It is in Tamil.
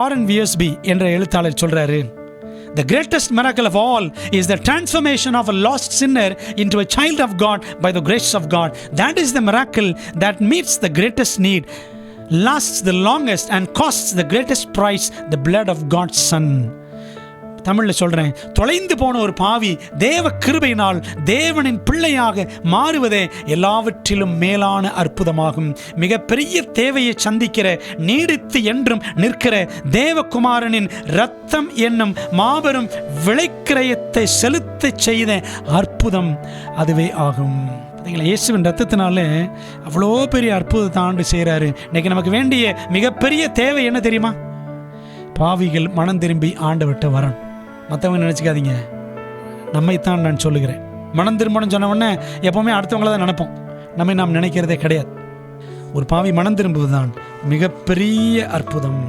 வாரன் விஎஸ்பி என்ற எழுத்தாளர் சொல்றாரு, the greatest miracle of all is the transformation of a lost sinner into a child of God by the grace of God. That is the miracle that meets the greatest need, lasts the longest and costs the greatest price, the blood of God's Son. தமிழில் சொல்கிறேன், தொலைந்து போன ஒரு பாவி தேவ கிருபையினால் தேவனின் பிள்ளையாக மாறுவதே எல்லாவற்றிலும் மேலான அற்புதமாகும். மிகப்பெரிய தேவையை சந்திக்கிற, நீடித்து என்றும் நிற்கிற தேவகுமாரனின் இரத்தம் என்னும் மாபெரும் விலைக்கிரயத்தை செலுத்த செய்த அற்புதம் அதுவே ஆகும். பார்த்தீங்களா, இயேசுவின் ரத்தத்தினால அவ்வளோ பெரிய அற்புதத்தை ஆண்டு செய்கிறாரு. இன்னைக்கு நமக்கு வேண்டிய மிகப்பெரிய தேவை என்ன தெரியுமா? பாவிகள் மனம் திரும்பி ஆண்டவர்கிட்ட வரணும். மற்றவங்க நினச்சிக்காதீங்க, நம்மைத்தான் நான் சொல்லுகிறேன். மனம் திரும்பணும்னு சொன்ன உடனே எப்போவுமே அடுத்தவங்கள தான் நினைப்போம், நம்மை நாம் நினைக்கிறதே கிடையாது. ஒரு பாவி மனம் திரும்புவதுதான் மிகப்பெரிய அற்புதம்.